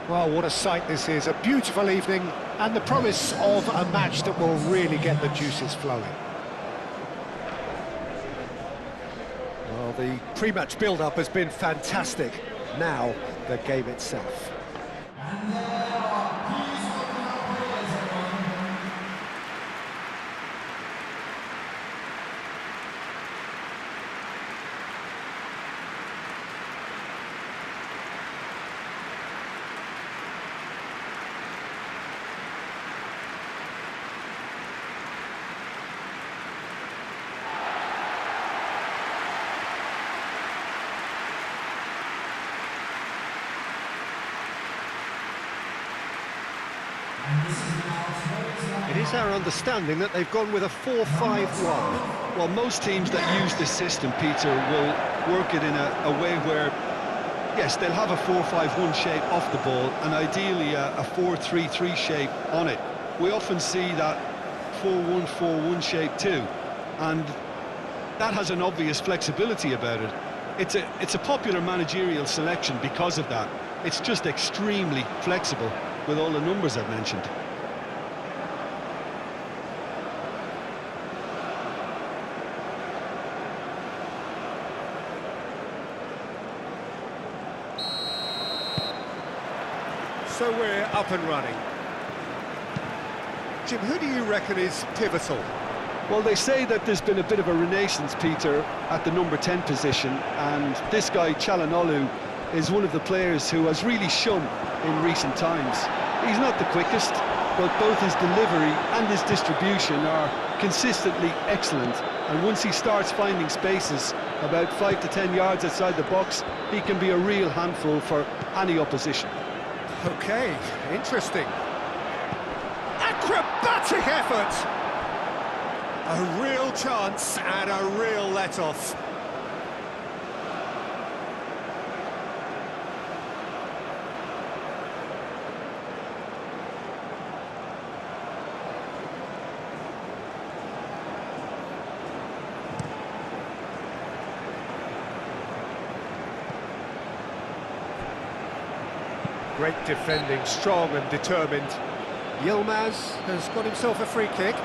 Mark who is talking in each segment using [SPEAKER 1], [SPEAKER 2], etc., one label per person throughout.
[SPEAKER 1] Well, what a sight this is. A beautiful evening and the promise of a match that will really get the juices flowing. Well, the pre-match build-up has been fantastic. Now, the game itself. It is our understanding that they've gone with a 4-5-1.
[SPEAKER 2] Well, most teams that use this system, Peter, will work it in a way where, yes, they'll have a 4-5-1 shape off the ball and ideally a 4-3-3 shape on it. We often see that 4-1-4-1 shape too, and that has an obvious flexibility about it. It's a popular managerial selection because of that. It's just extremely flexible with all the numbers I've mentioned.
[SPEAKER 1] So we're up and running. Jim, who do you reckon is pivotal?
[SPEAKER 2] Well, they say that there's been a bit of a renaissance, Peter, at the number 10 position, and this guy, Çalhanoğlu, is one of the players who has really shone in recent times. He's not the quickest, but both his delivery and his distribution are consistently excellent, and once he starts finding spaces about 5 to 10 yards outside the box, he can be a real handful for any opposition.
[SPEAKER 1] Okay, interesting. Acrobatic effort! A real chance and a real let-off. Great defending, strong and determined. Yilmaz has got himself a free kick.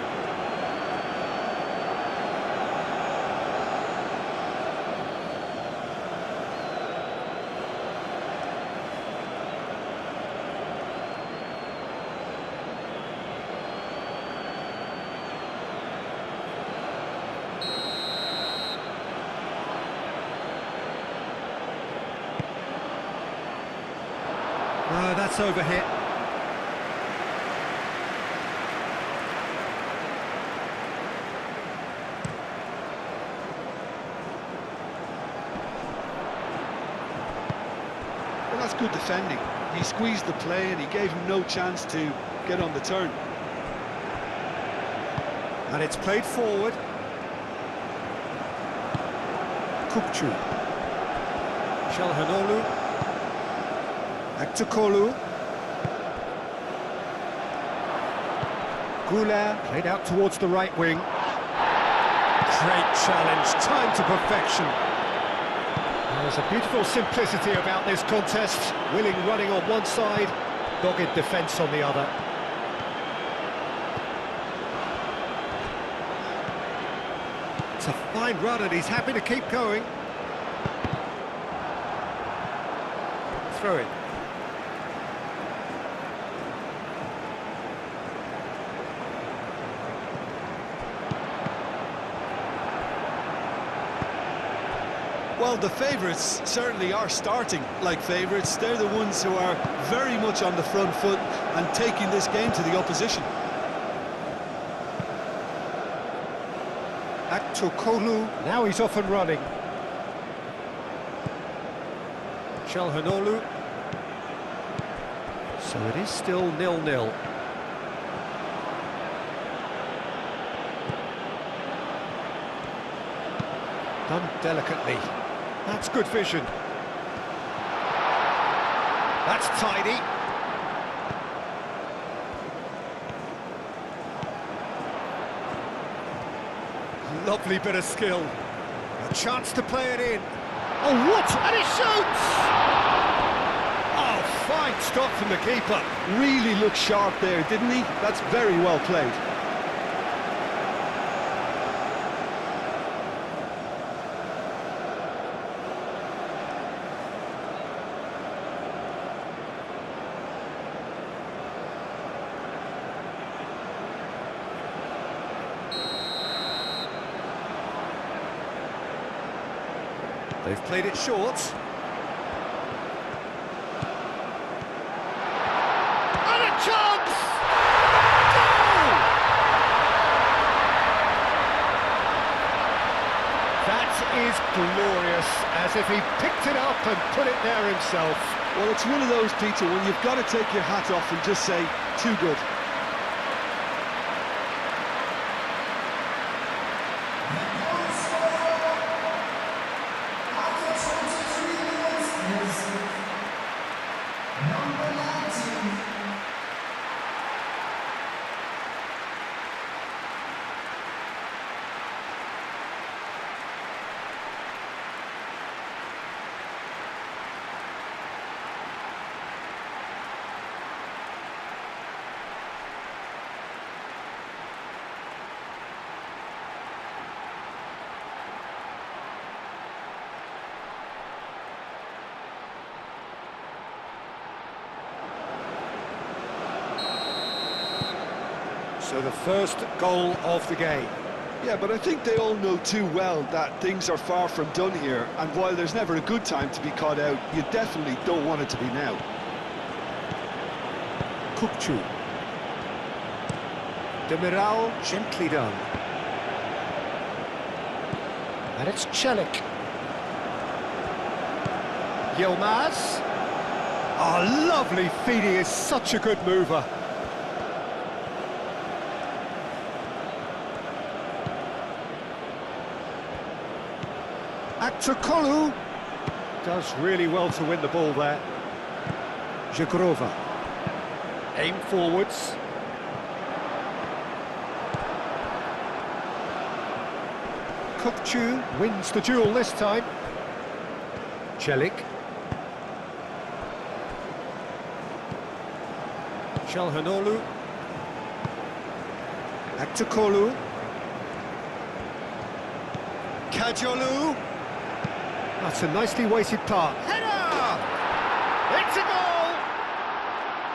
[SPEAKER 1] Oh, that's overhit.
[SPEAKER 2] Well, that's good defending. He squeezed the play and he gave him no chance to get on the turn.
[SPEAKER 1] And it's played forward. Kukçu. Çalhanoğlu. Aktukolu. Goulet played out towards the right wing. Great challenge, time to perfection. There's a beautiful simplicity about this contest. Willing running on one side, dogged defence on the other. It's a fine run and he's happy to keep going. Throw it.
[SPEAKER 2] Well, the favourites certainly are starting like favourites. They're the ones who are very much on the front foot and taking this game to the opposition.
[SPEAKER 1] Aktukolu, now he's off and running. Çalhanoğlu. So it is still 0-0. Done delicately. That's good vision. That's tidy. Lovely bit of skill. A chance to play it in. Oh, what? And he shoots! Oh, fine Good stop from the keeper.
[SPEAKER 2] Really looked sharp there, didn't he? That's very well played.
[SPEAKER 1] They've played it short. And a chance! Goal! That is glorious, as if he picked it up and put it there himself.
[SPEAKER 2] Well, it's one of those, Peter, when you've got to take your hat off and just say, too good.
[SPEAKER 1] So the first goal of the game.
[SPEAKER 2] Yeah, but I think they all know too well that things are far from done here, and while there's never a good time to be caught out, you definitely don't want it to be now.
[SPEAKER 1] Kukçu. Demiral, gently done. And it's Çelik. Yilmaz. Oh, lovely feed, he is such a good mover. Akçakolu does really well to win the ball there. Jagrova. Aim forwards. Kukçu wins the duel this time. Çelik. Çalhanoğlu. Akçakolu. Kajolu. That's a nicely weighted part. Header! It's a goal!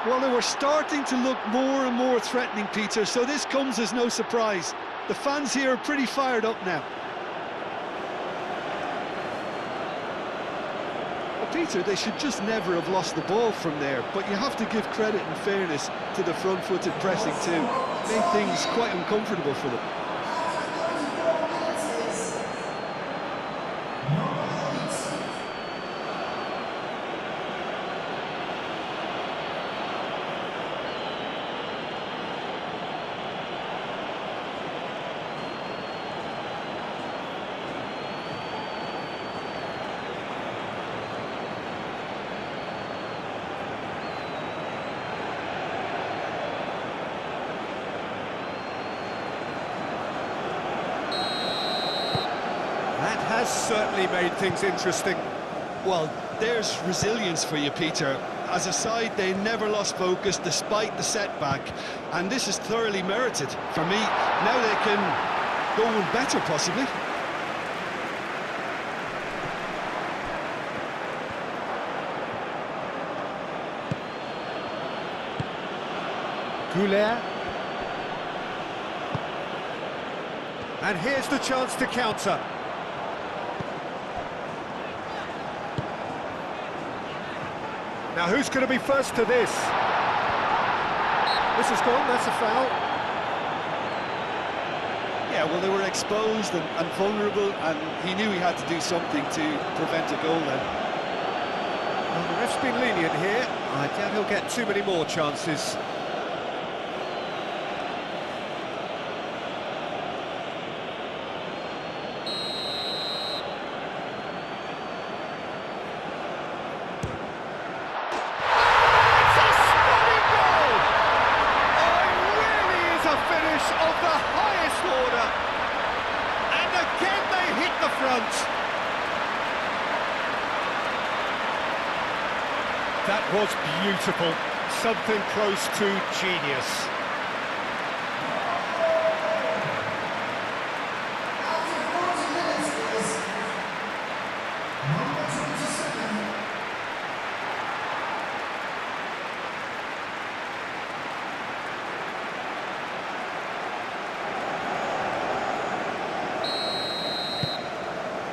[SPEAKER 2] Well, they were starting to look more and more threatening, Peter, so this comes as no surprise. The fans here are pretty fired up now. Well, Peter, they should just never have lost the ball from there, but you have to give credit and fairness to the front-footed pressing too. Made things quite uncomfortable for them.
[SPEAKER 1] That has certainly made things interesting.
[SPEAKER 2] Well, there's resilience for you, Peter. As a side, they never lost focus despite the setback, and this is thoroughly merited. For me, now they can go on better, possibly.
[SPEAKER 1] Goulet. And here's the chance to counter. Now who's going to be first to this? This is gone, that's a foul.
[SPEAKER 2] Yeah, well, they were exposed and vulnerable, and he knew he had to do something to prevent a goal then.
[SPEAKER 1] Well, the ref's been lenient here. I doubt he'll get too many more chances. Of the highest order, and again they hit the front. That was beautiful. Something close to genius.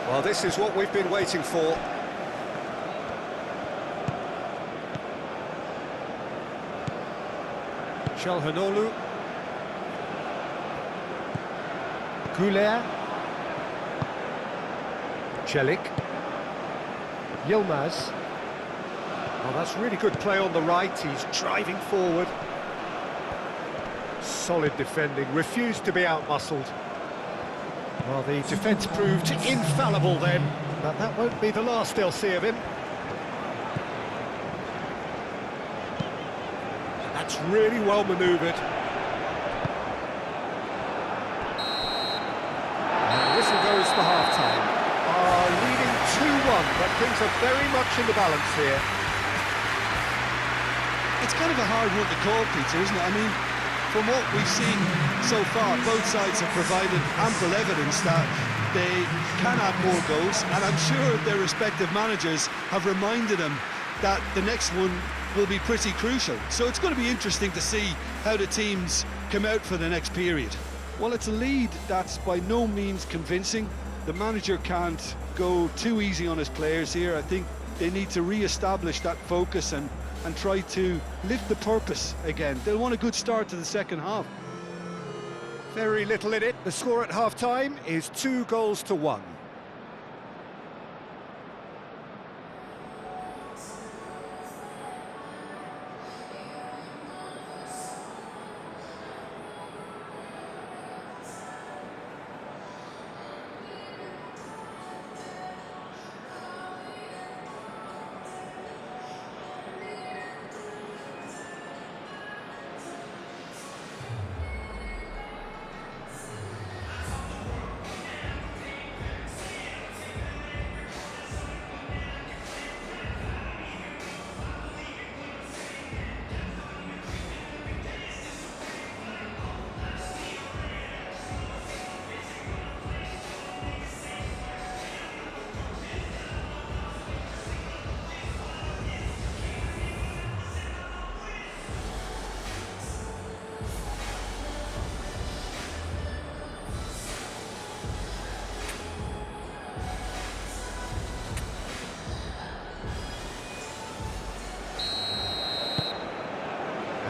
[SPEAKER 1] Well, this is what we've been waiting for. Çalhanoğlu. Güler. Çelik. Yilmaz. Well, that's really good play on the right. He's driving forward. Solid defending, refused to be outmuscled. Well, the defence proved infallible then, but that won't be the last they'll see of him. That's really well manoeuvred. And the whistle goes for half-time. Leading 2-1, but things are very much in the balance here.
[SPEAKER 2] It's kind of a hard one to call, Peter, isn't it? I mean, from what we've seen so far, both sides have provided ample evidence that they can have more goals, and I'm sure their respective managers have reminded them that the next one will be pretty crucial. So it's going to be interesting to see how the teams come out for the next period. Well, it's a lead that's by no means convincing. The manager can't go too easy on his players here. I think they need to re-establish that focus and try to lift the purpose again. They'll want a good start to the second half.
[SPEAKER 1] Very little in it. The score at half-time is 2-1.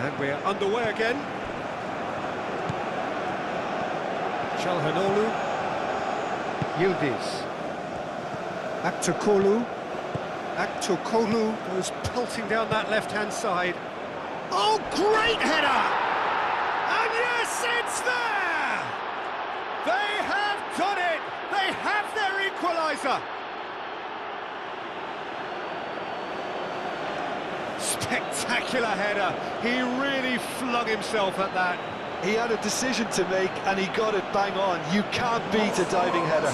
[SPEAKER 1] And we're underway again. Çalhanoğlu. Yildiz. Aktürkoğlu. Aktürkoğlu goes pelting down that left-hand side. Oh, great header! And yes, it's there! They have done it! They have their equaliser! Spectacular header. He really flung himself at that.
[SPEAKER 2] He had a decision to make and he got it bang on. You can't beat a diving header.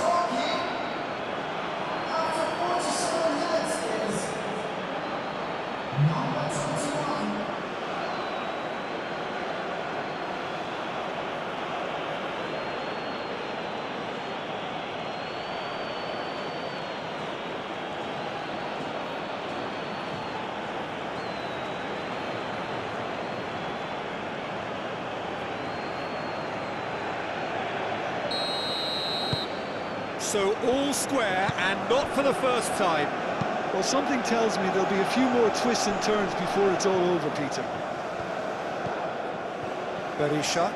[SPEAKER 1] So all square, and not for the first time.
[SPEAKER 2] Well, something tells me there'll be a few more twists and turns before it's all over, Peter.
[SPEAKER 1] Berisha.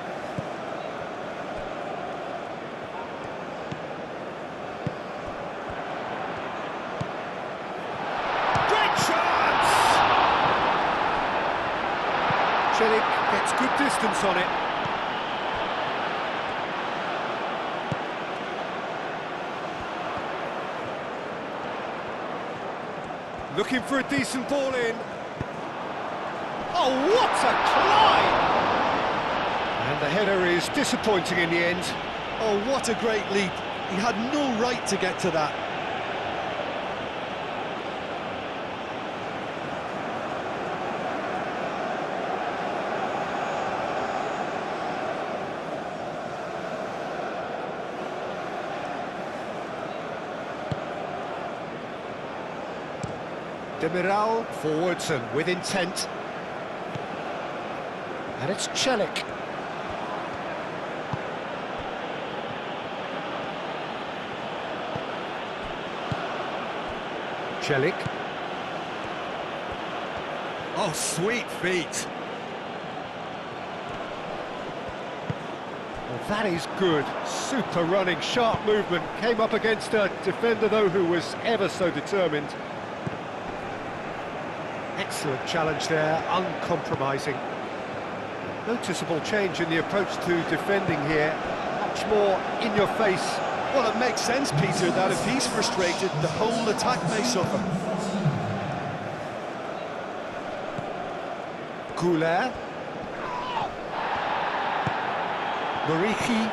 [SPEAKER 1] Great chance! Çelik gets good distance on it. Looking for a decent ball in. Oh, what a climb! And the header is disappointing in the end.
[SPEAKER 2] Oh, what a great leap. He had no right to get to that.
[SPEAKER 1] Demiral forwards and with intent. And it's Celik. Celik. Oh, sweet feet. Well, that is good. Super running, sharp movement. Came up against a defender, though, who was ever so determined. Excellent challenge there, uncompromising. Noticeable change in the approach to defending here. Much more in your face.
[SPEAKER 2] Well, it makes sense, Peter, that if he's frustrated, the whole attack may suffer.
[SPEAKER 1] Goulet. Muriqi.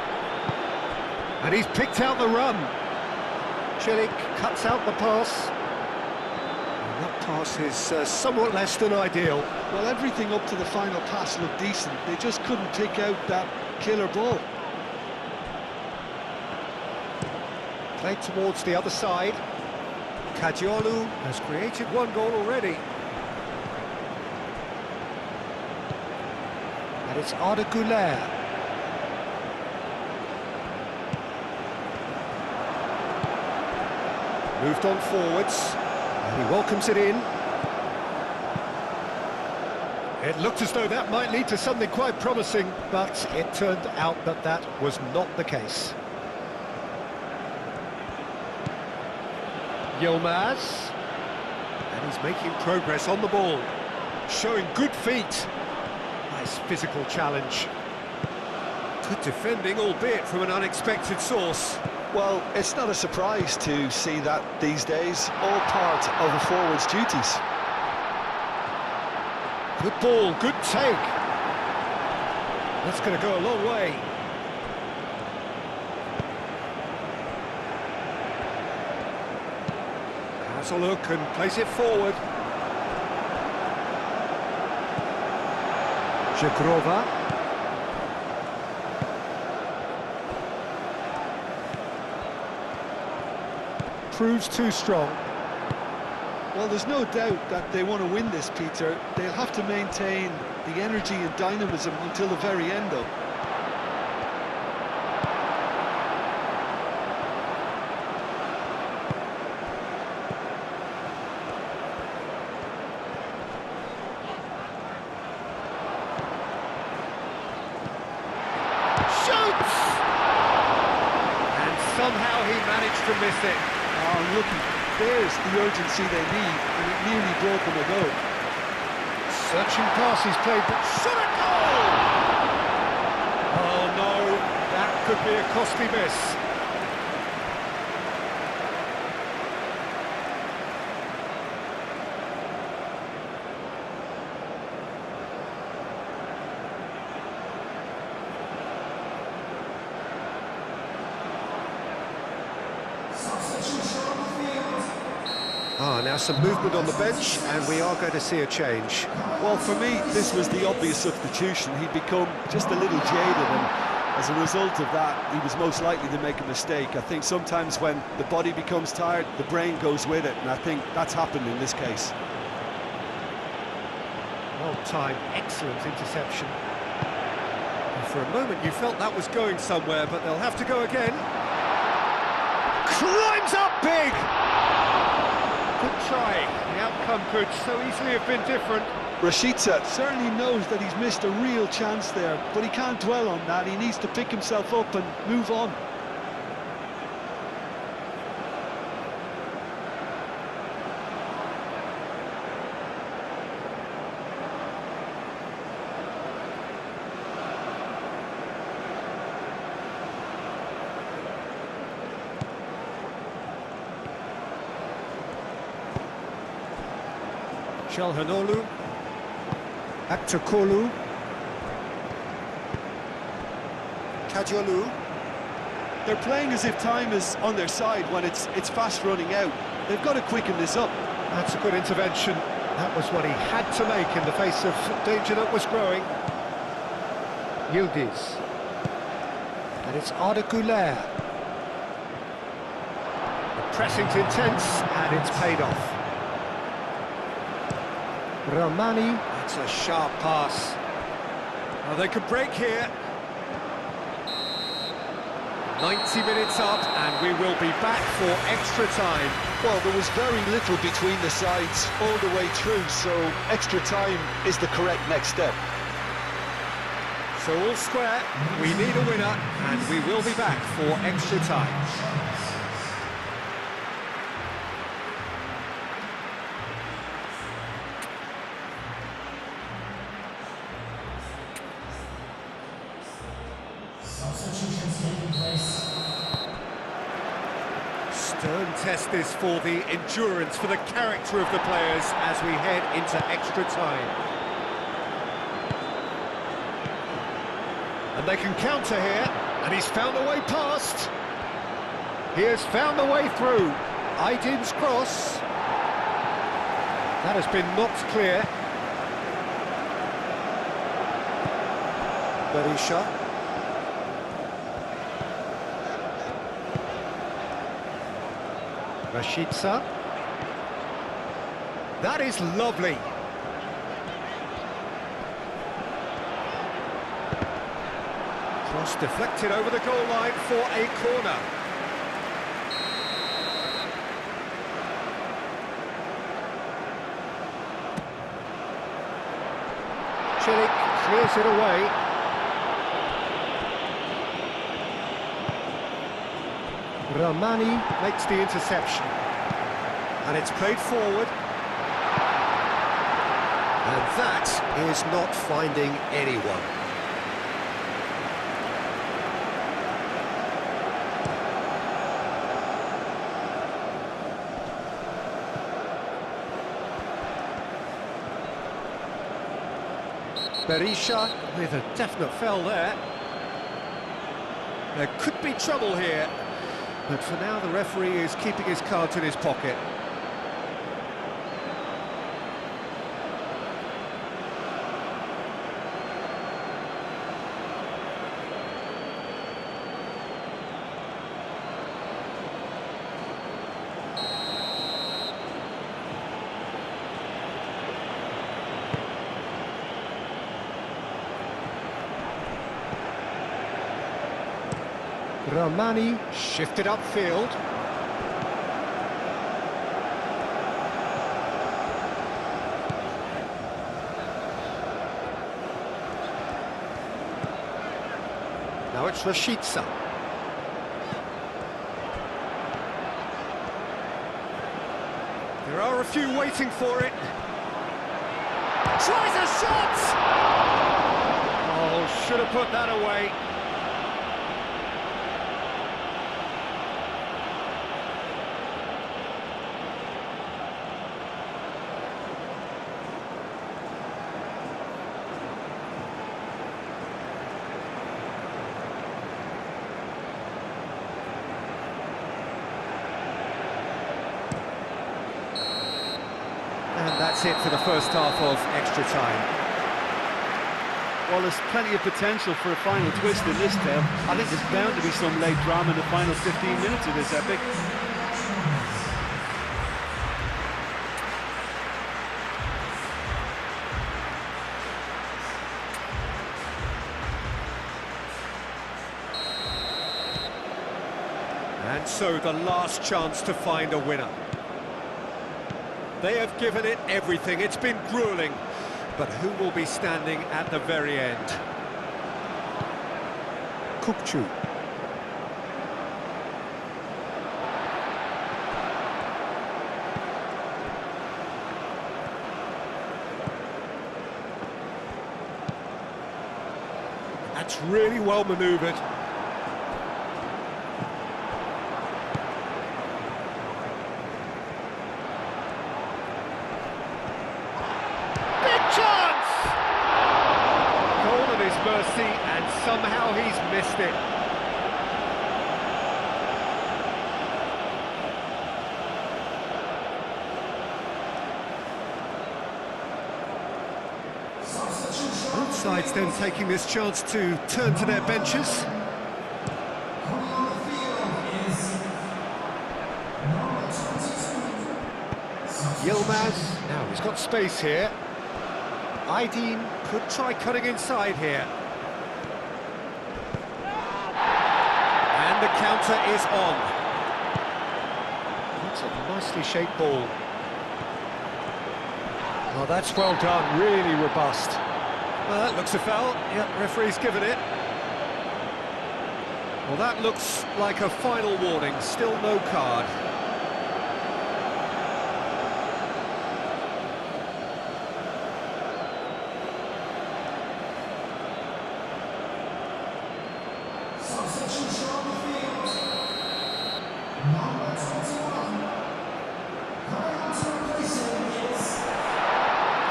[SPEAKER 1] And he's picked out the run. Celik cuts out the pass. And that pass is somewhat less than ideal.
[SPEAKER 2] Well, everything up to the final pass looked decent. They just couldn't take out that killer ball.
[SPEAKER 1] Played towards the other side. Kadiolu has created one goal already. And it's Arda Güler. Moved on forwards. And he welcomes it in. It looked as though that might lead to something quite promising, but it turned out that that was not the case. Yilmaz, and he's making progress on the ball, showing good feet. Nice physical challenge. Good defending, albeit from an unexpected source.
[SPEAKER 2] Well, it's not a surprise to see that these days, all part of a forward's duties.
[SPEAKER 1] Good ball, good take. That's going to go a long way. Has a look and plays it forward. Jagrova. Proves too strong.
[SPEAKER 2] Well, there's no doubt that they want to win this, Peter. They'll have to maintain the energy and dynamism until the very end, though.
[SPEAKER 1] Shoots! And somehow he managed to miss it.
[SPEAKER 2] Oh, look. There's the urgency they need, and it nearly brought them a goal.
[SPEAKER 1] Searching pass he's played, but shot a goal! Oh no, that could be a costly miss. Now some movement on the bench, and we are going to see a change.
[SPEAKER 2] Well, for me, this was the obvious substitution. He'd become just a little jaded, and as a result of that, he was most likely to make a mistake. I think sometimes when the body becomes tired, the brain goes with it, and I think that's happened in this case.
[SPEAKER 1] Well timed, excellent interception. And for a moment you felt that was going somewhere, but they'll have to go again. Climbs up big! Good try. The outcome could so easily have been different.
[SPEAKER 2] Rashica certainly knows that he's missed a real chance there, but he can't dwell on that. He needs to pick himself up and move on.
[SPEAKER 1] Çalhanoğlu, Akçakolu, Kadiolu.
[SPEAKER 2] They're playing as if time is on their side when it's fast running out. They've got to quicken this up.
[SPEAKER 1] That's a good intervention. That was what he had to make in the face of danger that was growing. Yildiz. And it's Arda Güler. The pressing's intense, and it's paid off. Ramani. That's a sharp pass. Well, they could break here. 90 minutes up, and we will be back for extra time.
[SPEAKER 2] Well, there was very little between the sides all the way through, so extra time is the correct next step.
[SPEAKER 1] So all square, we need a winner, and we will be back for extra time.
[SPEAKER 3] Substitutions taking place.
[SPEAKER 1] Stern test this for the endurance, for the character of the players as we head into extra time. And they can counter here, and he's found a way past. He has found a way through. Aydin's cross. That has been knocked clear. Berisha. Rashica. That is lovely. Cross deflected over the goal line for a corner. Chilik clears it away. Ramani makes the interception. And it's played forward. And that is not finding anyone. Berisha with a definite foul there. There could be trouble here, but for now the referee is keeping his cards in his pocket. Ramani shifted upfield. Now it's Rashica. There are a few waiting for it. Tries a shot! Oh, should have put that away. And that's it for the first half of extra time.
[SPEAKER 2] Well, there's plenty of potential for a final twist in this tale. I think there's bound to be some late drama in the final 15 minutes of this epic.
[SPEAKER 1] And so the last chance to find a winner. They have given it everything. It's been grueling. But who will be standing at the very end? Kukçu. That's really well manoeuvred. Mercy, and somehow he's missed it. Both sides then taking this chance to turn to their benches. Yilmaz, now he's got space here. Aydin could try cutting inside here. And the counter is on. That's a nicely shaped ball. Oh, that's well done, really robust. Well, that looks a foul. Yep, referee's given it. Well, that looks like a final warning, still no card.
[SPEAKER 3] Substitution on the field. Number 21. Coming on to replace him is...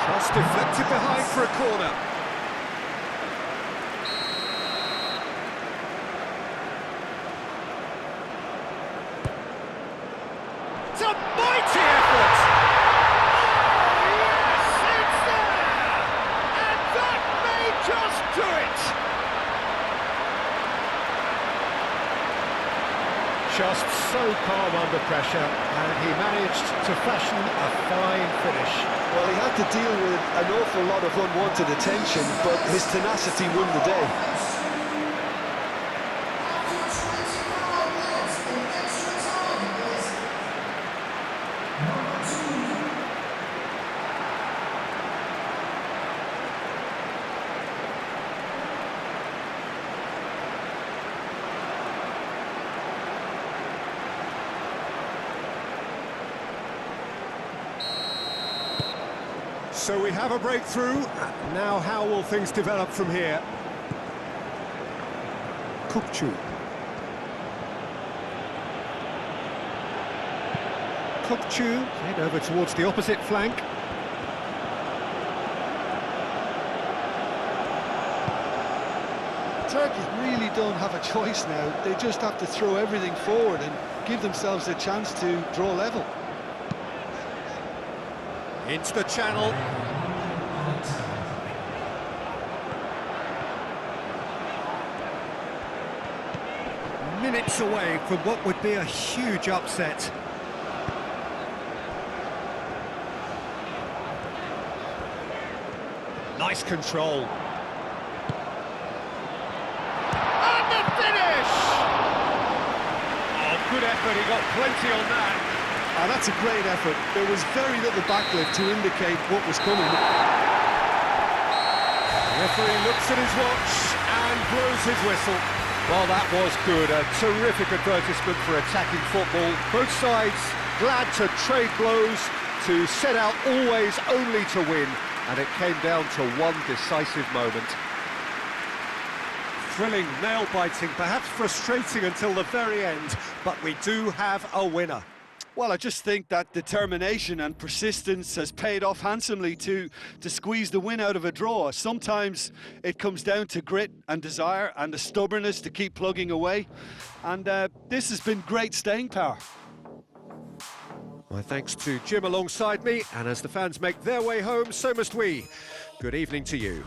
[SPEAKER 1] Just deflected behind for a corner. It's a mighty effort! Oh, yes, it's there! And that may just do it! Just so calm under pressure, and he managed to fashion a fine finish.
[SPEAKER 2] Well, he had to deal with an awful lot of unwanted attention, but his tenacity won the day.
[SPEAKER 3] After 25 minutes in extra time is... Number 2.
[SPEAKER 1] So we have a breakthrough. Now how will things develop from here? Kupchu. Kupchu, head over towards the opposite flank.
[SPEAKER 2] Turkey really don't have a choice now. They just have to throw everything forward and give themselves a chance to draw level.
[SPEAKER 1] Into the channel. Minutes away from what would be a huge upset. Nice control. And the finish! Oh, good effort, he got plenty on that.
[SPEAKER 2] That's a great effort. There was very little backlift to indicate what was coming.
[SPEAKER 1] The referee looks at his watch and blows his whistle. Well, that was good. A terrific advertisement for attacking football. Both sides glad to trade blows, to set out always only to win. And it came down to one decisive moment. Thrilling, nail-biting, perhaps frustrating until the very end, but we do have a winner.
[SPEAKER 2] Well, I just think that determination and persistence has paid off handsomely to squeeze the win out of a draw. Sometimes it comes down to grit and desire and the stubbornness to keep plugging away. And this has been great staying power.
[SPEAKER 1] My thanks to Jim alongside me, and as the fans make their way home, so must we. Good evening to you.